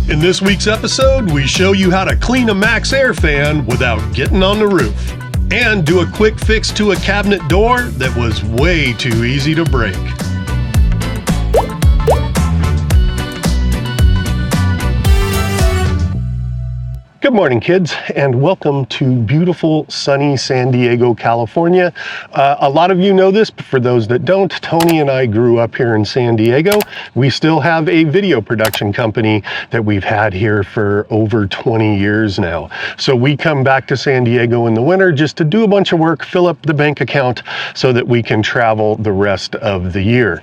In this week's episode, we show you how to clean a MaxxAir fan without getting on the roof, and do a quick fix to a cabinet door that was way too easy to break. Good morning, kids, and welcome to beautiful, sunny San Diego, California. A lot of you know this, but for those that don't, Tony and I grew up here in San Diego. We still have a video production company that we've had here for over 20 years now. So we come back to San Diego in the winter just to do a bunch of work, fill up the bank account so that we can travel the rest of the year.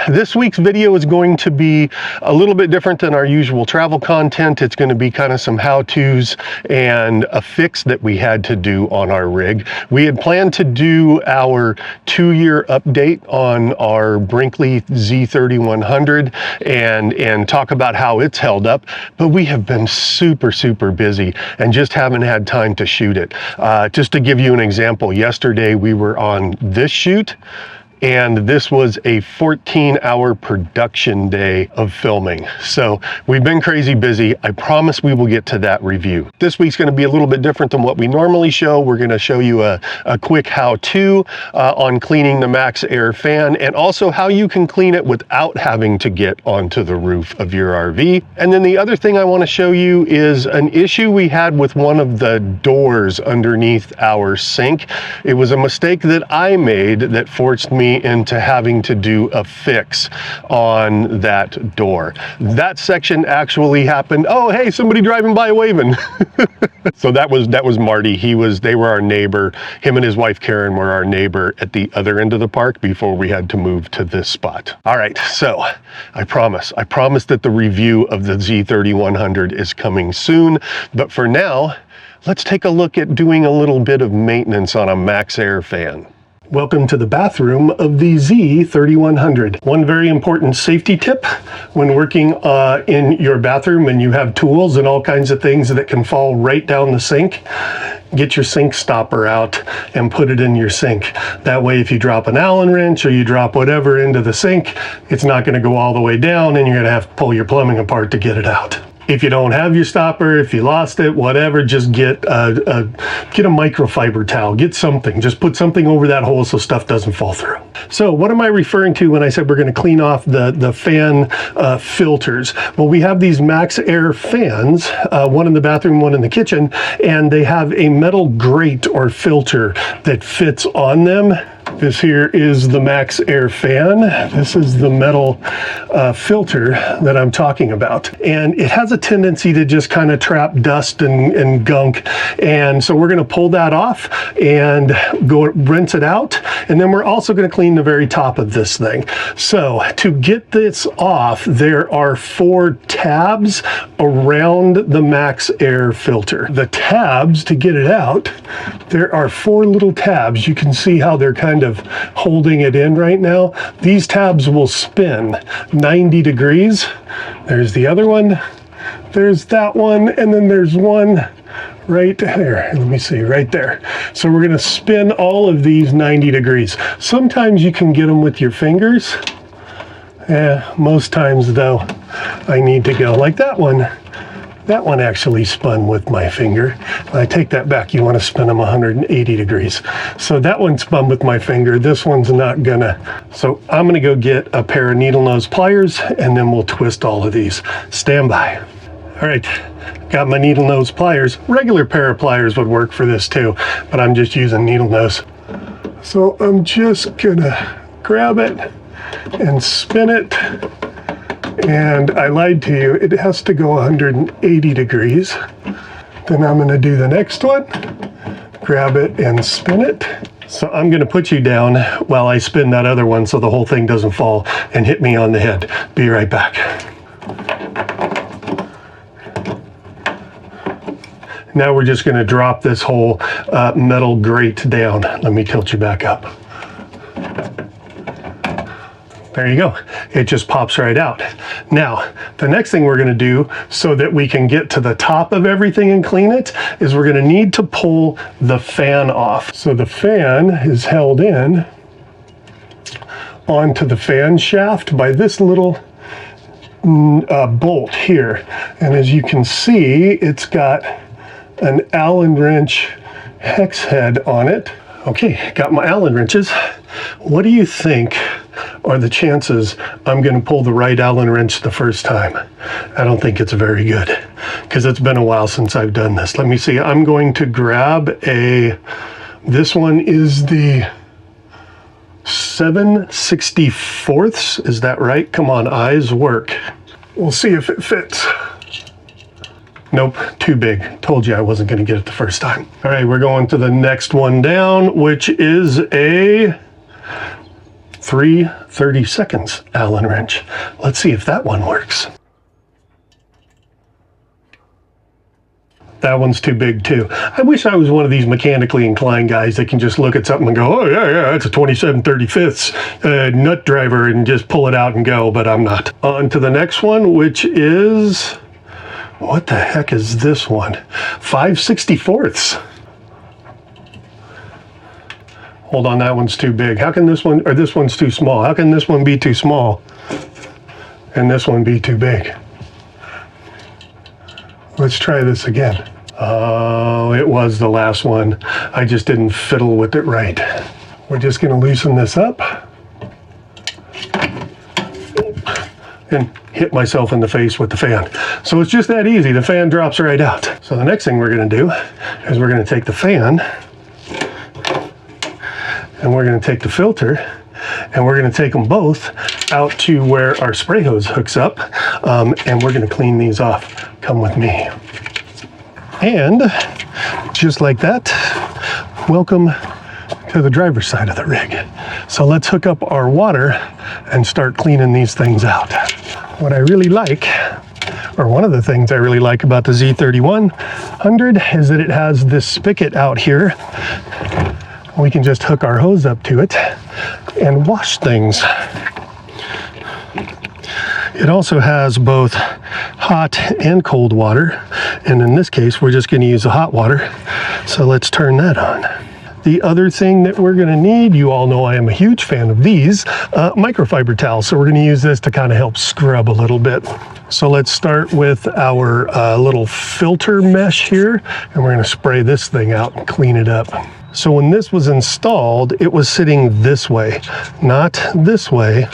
This week's video is going to be a little bit different than our usual travel content. It's going to be kind of some how-tos and a fix that we had to do on our rig. We had planned to do our 2-year update on our Brinkley Z3100 and talk about how it's held up, but we have been super busy and just haven't had time to shoot it. Just to give you an example, yesterday we were on this shoot, and this was a 14-hour production day of filming. So we've been crazy busy. I promise we will get to that review. This week's gonna be a little bit different than what we normally show. We're gonna show you a quick how-to on cleaning the MaxxAir Fan, and also how you can clean it without having to get onto the roof of your RV. And then the other thing I wanna show you is an issue we had with one of the doors underneath our sink. It was a mistake that I made that forced me into having to do a fix on that door. That section actually happened. Oh, hey, somebody driving by waving. So that was Marty. They were our neighbor. Him and his wife Karen were our neighbor at the other end of the park before we had to move to this spot. All right, so I promise that the review of the Z3100 is coming soon, but for now, let's take a look at doing a little bit of maintenance on a MaxxAir fan. Welcome to the bathroom of the Z3100. One very important safety tip when working in your bathroom and you have tools and all kinds of things that can fall right down the sink, get your sink stopper out and put it in your sink. That way, if you drop an Allen wrench or you drop whatever into the sink, it's not gonna go all the way down and you're gonna have to pull your plumbing apart to get it out. If you don't have your stopper, if you lost it, whatever, just get a microfiber towel, get something, just put something over that hole so stuff doesn't fall through. So what am I referring to when I said we're gonna clean off the fan filters? Well, we have these MaxxAir fans, one in the bathroom, one in the kitchen, and they have a metal grate or filter that fits on them. This here is the MaxxAir Fan. This is the metal filter that I'm talking about. And it has a tendency to just kind of trap dust and gunk. And so we're gonna pull that off and go rinse it out. And then we're also gonna clean the very top of this thing. So to get this off, there are 4 tabs around the MaxxAir filter. The tabs, to get it out, there are 4 little tabs. You can see how they're kind of holding it in right now. These tabs will spin 90 degrees. There's the other one. There's that one. And then there's one right there. Let me see, right there. So we're going to spin all of these 90 degrees. Sometimes you can get them with your fingers. Most times, though, I need to go like that one. That one actually spun with my finger. I take that back. You want to spin them 180 degrees. So that one spun with my finger. This one's not gonna. So I'm gonna go get a pair of needle nose pliers and then we'll twist all of these. Stand by. All right, got my needle nose pliers. Regular pair of pliers would work for this too, but I'm just using needle nose. So I'm just gonna grab it and spin it. And I lied to you, it has to go 180 degrees. Then I'm gonna do the next one, grab it and spin it. So I'm gonna put you down while I spin that other one so the whole thing doesn't fall and hit me on the head. Be right back. Now we're just gonna drop this whole metal grate down. Let me tilt you back up. There you go. It just pops right out. Now, the next thing we're going to do so that we can get to the top of everything and clean it is we're going to need to pull the fan off. So the fan is held in onto the fan shaft by this little bolt here. And as you can see, it's got an Allen wrench hex head on it. Okay, got my Allen wrenches. What do you think are the chances I'm going to pull the right Allen wrench the first time? I don't think it's very good, because it's been a while since I've done this. Let me see. I'm going to grab this one is the 7/64. Is that right? Come on, eyes, work. We'll see if it fits. Nope, too big. Told you I wasn't going to get it the first time. All right, we're going to the next one down, which is a 3/32 Allen wrench. Let's see if that one works. That one's too big too. I wish I was one of these mechanically inclined guys that can just look at something and go, oh yeah, it's a 27/35 nut driver, and just pull it out and go, but I'm not. On to the next one, which is, what the heck is this one? 5/64. Hold on, that one's too big. How can this one, or this one's too small? How can this one be too small and this one be too big? Let's try this again. Oh, it was the last one. I just didn't fiddle with it right. We're just gonna loosen this up and hit myself in the face with the fan. So it's just that easy. The fan drops right out. So the next thing we're gonna do is we're gonna take the fan and we're gonna take the filter and we're gonna take them both out to where our spray hose hooks up, and we're gonna clean these off. Come with me. And just like that, welcome to the driver's side of the rig. So let's hook up our water and start cleaning these things out. What I really like, or one of the things I really like about the Z3100, is that it has this spigot out here. We can just hook our hose up to it and wash things. It also has both hot and cold water, and in this case we're just going to use the hot water, so let's turn that on. The other thing that we're going to need, you all know I am a huge fan of these, microfiber towels, so we're going to use this to kind of help scrub a little bit. So let's start with our little filter mesh here, and we're going to spray this thing out and clean it up. So when this was installed, it was sitting this way, not this way,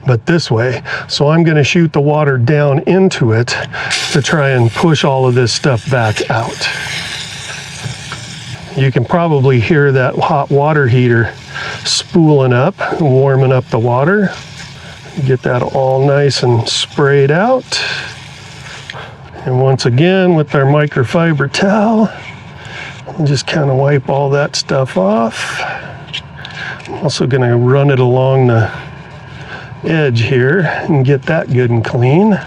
but this way. So I'm going to shoot the water down into it to try and push all of this stuff back out. You can probably hear that hot water heater spooling up, warming up the water. Get that all nice and sprayed out. And once again, with our microfiber towel, and just kind of wipe all that stuff off. I'm also going to run it along the edge here and get that good and clean.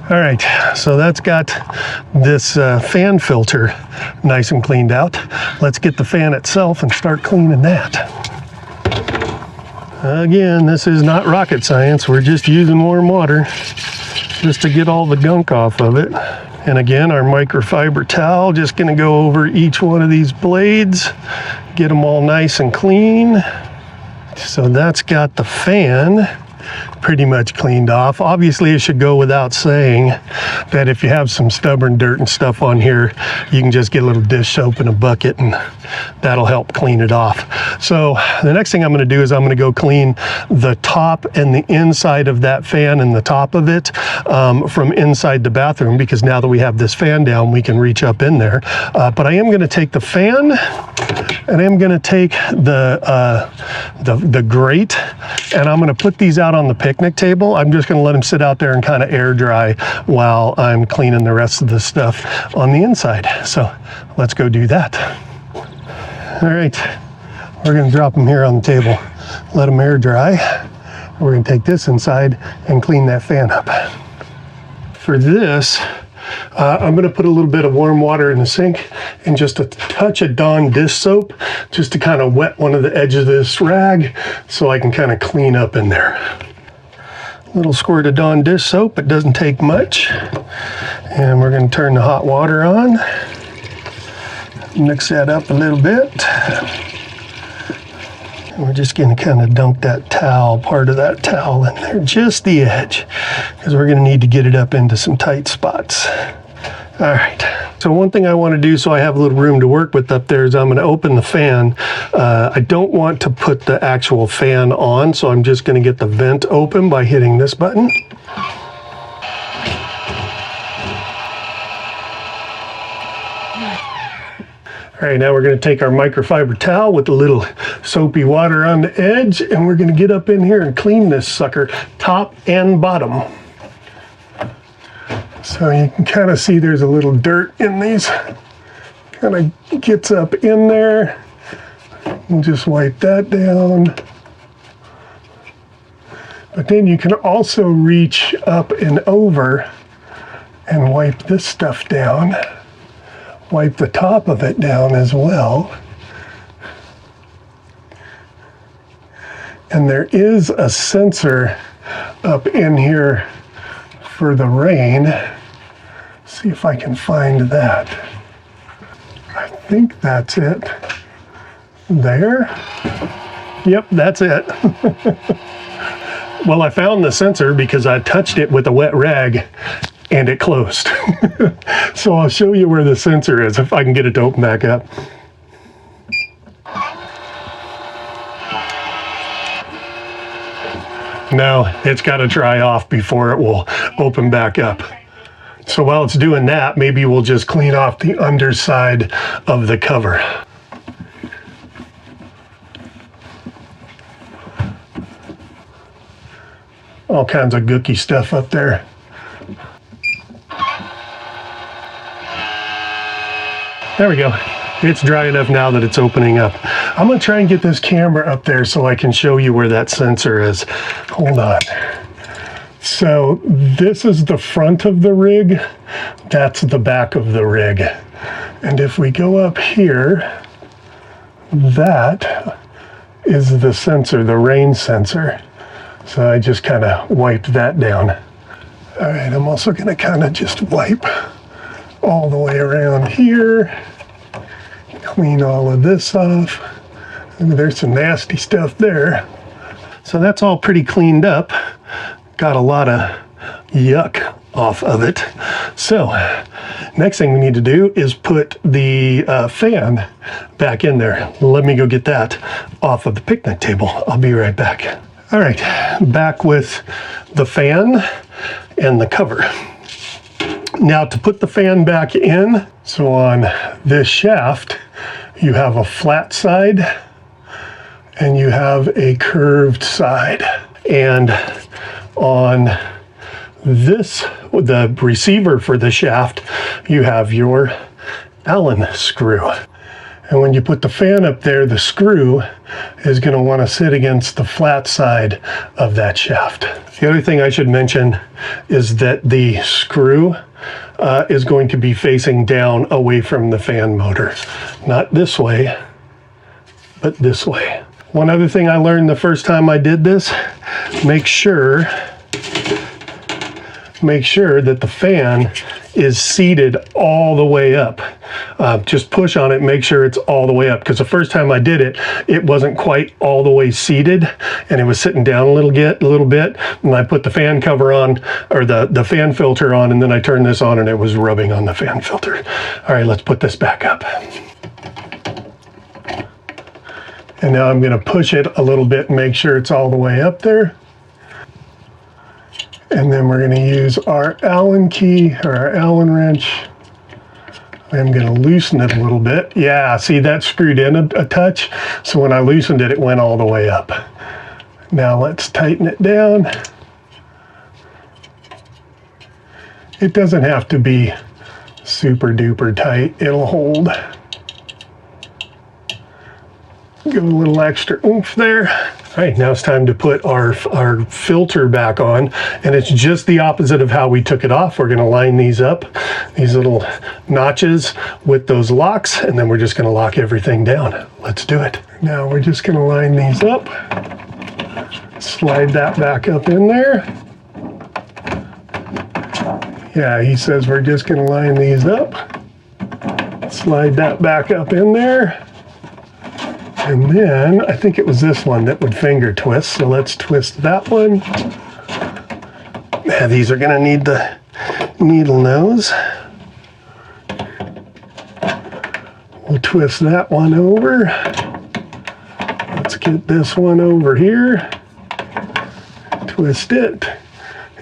All right, so that's got this fan filter nice and cleaned out. Let's get the fan itself and start cleaning that. Again, this is not rocket science. We're just using warm water just to get all the gunk off of it. And again, our microfiber towel, just gonna go over each one of these blades, get them all nice and clean. So that's got the fan pretty much cleaned off. Obviously, it should go without saying that if you have some stubborn dirt and stuff on here, you can just get a little dish soap in a bucket and that'll help clean it off. So the next thing I'm going to do is I'm going to go clean the top and the inside of that fan and the top of it from inside the bathroom, because now that we have this fan down, we can reach up in there. But I am going to take the fan and I'm going to take the grate, and I'm going to put these out on the picnic table. I'm just going to let them sit out there and kind of air dry while I'm cleaning the rest of the stuff on the inside. So let's go do that. All right, we're going to drop them here on the table, let them air dry. We're going to take this inside and clean that fan up. For this, I'm going to put a little bit of warm water in the sink and just a touch of Dawn dish soap just to kind of wet one of the edges of this rag so I can kind of clean up in there. A little squirt of Dawn dish soap, it doesn't take much. And we're going to turn the hot water on. Mix that up a little bit. And we're just going to kind of dunk that towel, part of that towel in there, just the edge, because we're going to need to get it up into some tight spots. All right, so one thing I want to do so I have a little room to work with up there is I'm going to open the fan. I don't want to put the actual fan on, so I'm just going to get the vent open by hitting this button. All right, now we're going to take our microfiber towel with a little soapy water on the edge, and we're going to get up in here and clean this sucker, top and bottom. So you can kind of see there's a little dirt in these. Kind of gets up in there. And just wipe that down. But then you can also reach up and over and wipe this stuff down. Wipe the top of it down as well. And there is a sensor up in here for the rain. See if I can find that. I think that's it. There. Yep, that's it. Well, I found the sensor because I touched it with a wet rag and it closed. So I'll show you where the sensor is if I can get it to open back up. No, it's got to dry off before it will open back up. So while it's doing that, maybe we'll just clean off the underside of the cover. All kinds of gooky stuff up there. There we go. It's dry enough now that it's opening up. I'm going to try and get this camera up there so I can show you where that sensor is. Hold on. So this is the front of the rig. That's the back of the rig. And if we go up here, that is the sensor, the rain sensor. So I just kind of wiped that down. All right, I'm also going to kind of just wipe all the way around here. Clean all of this off. And there's some nasty stuff there. So that's all pretty cleaned up. Got a lot of yuck off of it. So next thing we need to do is put the fan back in there. Let me go get that off of the picnic table. I'll be right back. All right, back with the fan and the cover. Now to put the fan back in, so on this shaft, you have a flat side and you have a curved side. And on this, the receiver for the shaft, you have your Allen screw. And when you put the fan up there, the screw is going to want to sit against the flat side of that shaft. The other thing I should mention is that the screw is going to be facing down away from the fan motor. Not this way, but this way. One other thing I learned the first time I did this, make sure that the fan is seated all the way up. Just push on it, make sure it's all the way up, because the first time I did it, it wasn't quite all the way seated and it was sitting down a little bit, and I put the fan cover on, or the fan filter on, and then I turned this on and it was rubbing on the fan filter. All right, let's put this back up. And now I'm going to push it a little bit and make sure it's all the way up there. And then we're going to use our Allen key, or our Allen wrench. I'm going to loosen it a little bit. Yeah, see, that screwed in a touch. So when I loosened it, it went all the way up. Now let's tighten it down. It doesn't have to be super duper tight. It'll hold. Give it a little extra oomph there. All right, now it's time to put our filter back on, and it's just the opposite of how we took it off. We're gonna line these up, these little notches with those locks, and then we're just gonna lock everything down. Let's do it. Now we're just gonna line these up, slide that back up in there. Yeah, he says we're just gonna line these up, slide that back up in there. And then I think it was this one that would finger twist. So let's twist that one. Yeah, these are gonna need the needle nose. We'll twist that one over. Let's get this one over here. Twist it.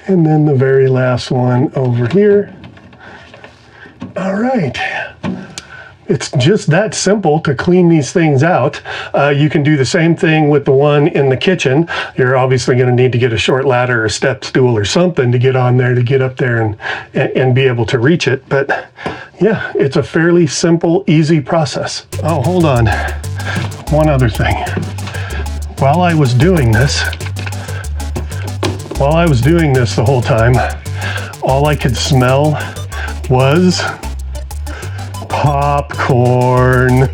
And then the very last one over here. All right. It's just that simple to clean these things out. You can do the same thing with the one in the kitchen. You're obviously going to need to get a short ladder or a step stool or something to get on there, to get up there and be able to reach it. But yeah, it's a fairly simple, easy process. Oh, hold on. One other thing. While I was doing this the whole time, all I could smell was popcorn.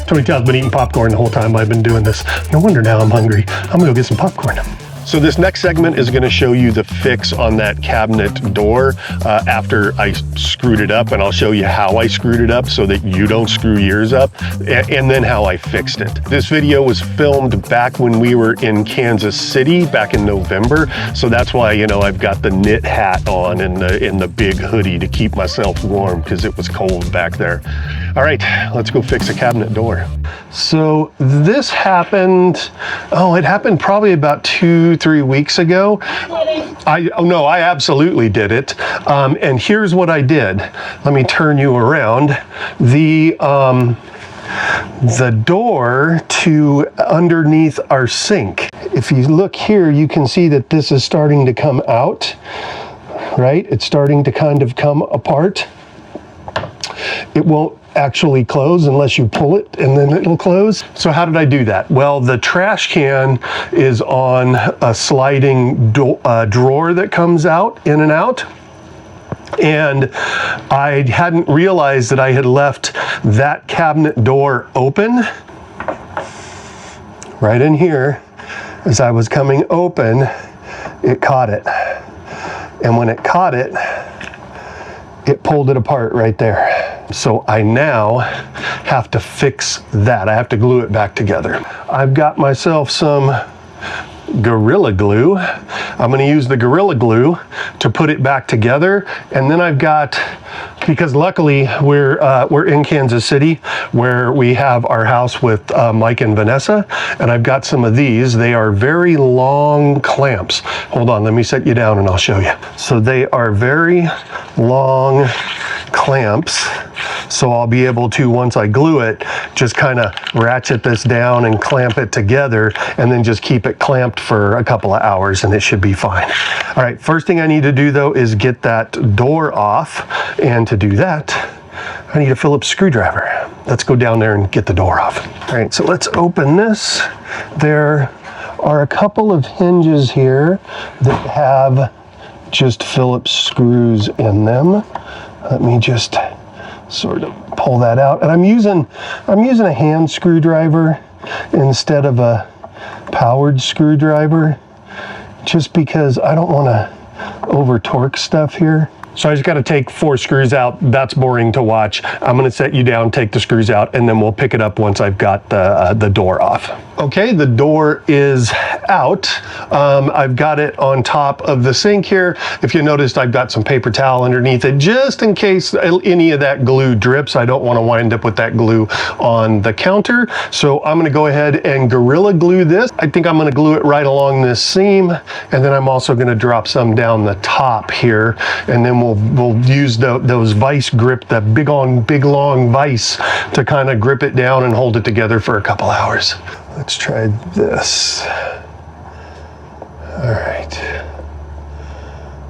Tony Tow's been eating popcorn the whole time I've been doing this. No wonder now I'm hungry. I'm gonna go get some popcorn. So this next segment is gonna show you the fix on that cabinet door after I screwed it up, and I'll show you how I screwed it up so that you don't screw yours up, and then how I fixed it. This video was filmed back when we were in Kansas City back in November, so that's why, you know, I've got the knit hat on and the big hoodie to keep myself warm because it was cold back there. All right, let's go fix a cabinet door. So this happened, it happened probably about 2-3 weeks ago. I absolutely did it. And here's what I did. Let me turn you around. The door to underneath our sink. If you look here, you can see that this is starting to come out, right? It's starting to kind of come apart. It won't actually close unless you pull it, and then it'll close. So how did I do that? Well, the trash can is on a sliding drawer that comes out, in and out. And I hadn't realized that I had left that cabinet door open right in here. As I was coming open, it caught it. And when it caught it, it pulled it apart right there. So I now have to fix that. I have to glue it back together. I've got myself some Gorilla Glue. I'm going to use the Gorilla Glue to put it back together. And then I've got, because luckily we're in Kansas City where we have our house with Mike and Vanessa, and I've got some of these. They are very long clamps. Hold on, let me set you down and I'll show you. So they are very long clamps. So I'll be able to, once I glue it, just kind of ratchet this down and clamp it together, and then just keep it clamped for a couple of hours and it should be fine. All right, first thing I need to do though is get that door off. And to do that, I need a Phillips screwdriver. Let's go down there and get the door off. All right, so let's open this. There are a couple of hinges here that have just Phillips screws in them. Let me just sort of pull that out. And I'm using a hand screwdriver instead of a powered screwdriver, just because I don't want to over torque stuff here. So I just got to take 4 screws out. That's boring to watch. I'm going to set you down, take the screws out, and then we'll pick it up once I've got the door off. Okay, the door is out. I've got it on top of the sink here. If you noticed, I've got some paper towel underneath it, just in case any of that glue drips. I don't want to wind up with that glue on the counter. So I'm going to go ahead and Gorilla Glue this. I think I'm going to glue it right along this seam, and then I'm also going to drop some down the top here, and then we'll use those vice grip, that big long vice, to kind of grip it down and hold it together for a couple hours. Let's try this. All right,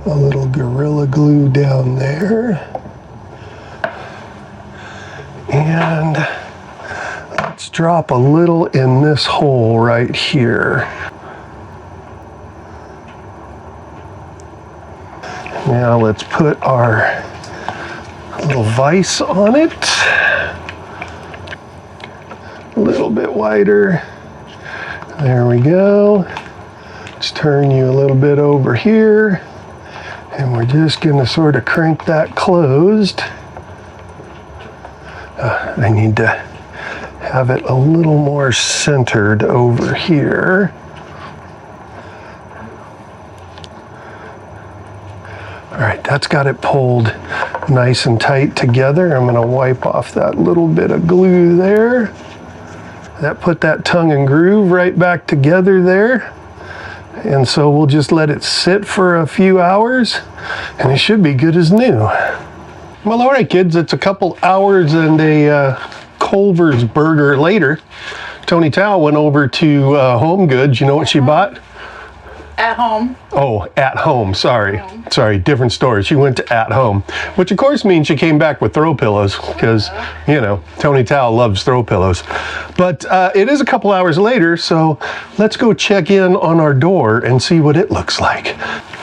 a little Gorilla Glue down there, and let's drop a little in this hole right here. Now let's put our little vise on it. A little bit wider. There we go. Let's turn you a little bit over here. And we're just gonna sort of crank that closed. I need to have it a little more centered over here. All right, that's got it pulled nice and tight together. I'm gonna wipe off that little bit of glue there. That put that tongue and groove right back together there. And so we'll just let it sit for a few hours and it should be good as new. Well, all right, kids, it's a couple hours and a Culver's burger later. Tony Tao went over to Home Goods. You know what she bought? At Home. Oh, At Home, sorry. Sorry, different store. She went to At Home, which of course means she came back with throw pillows because, you know, Tony Tao loves throw pillows. But it is a couple hours later, so let's go check in on our door and see what it looks like.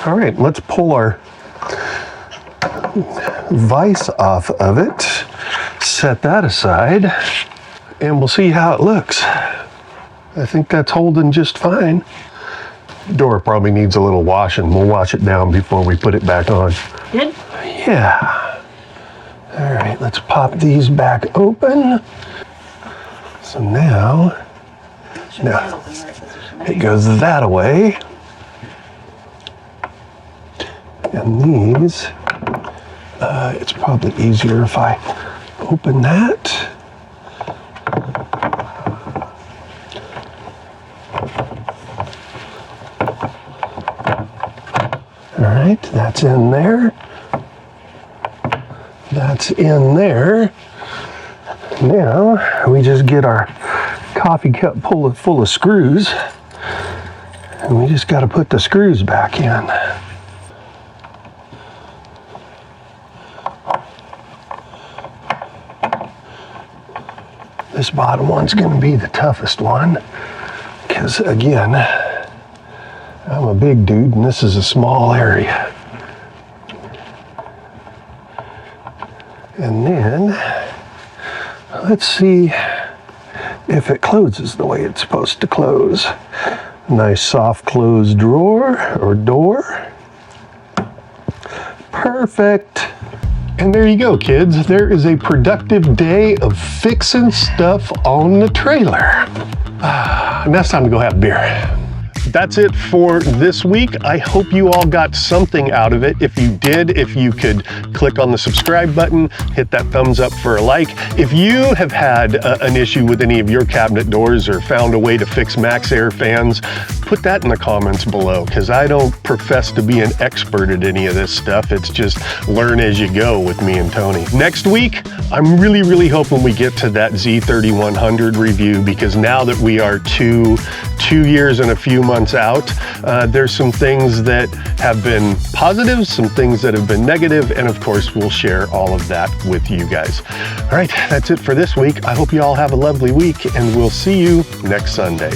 All right, let's pull our vise off of it, set that aside, and we'll see how it looks. I think that's holding just fine. Door probably needs a little washing. We'll wash it down before we put it back on. Good? Yeah. All right, let's pop these back open. So now it goes that away. And these, it's probably easier if I open that. All right, that's in there. That's in there. Now we just get our coffee cup full of screws, and we just got to put the screws back in. This bottom one's going to be the toughest one because, again, I'm a big dude and this is a small area. And then let's see if it closes the way it's supposed to close. Nice soft closed drawer or door. Perfect. And there you go, kids. There is a productive day of fixing stuff on the trailer. Now it's time to go have beer. That's it for this week. I hope you all got something out of it. If you did, if you could click on the subscribe button, hit that thumbs up for a like. If you have had an issue with any of your cabinet doors or found a way to fix MaxxAir fans, put that in the comments below, because I don't profess to be an expert at any of this stuff. It's just learn as you go with me and Tony. Next week, I'm really hoping we get to that Z3100 review, because now that we are two years and a few months out, there's some things that have been positives, some things that have been negative, and of course we'll share all of that with you guys. All right, that's it for this week. I hope you all have a lovely week, and we'll see you next Sunday.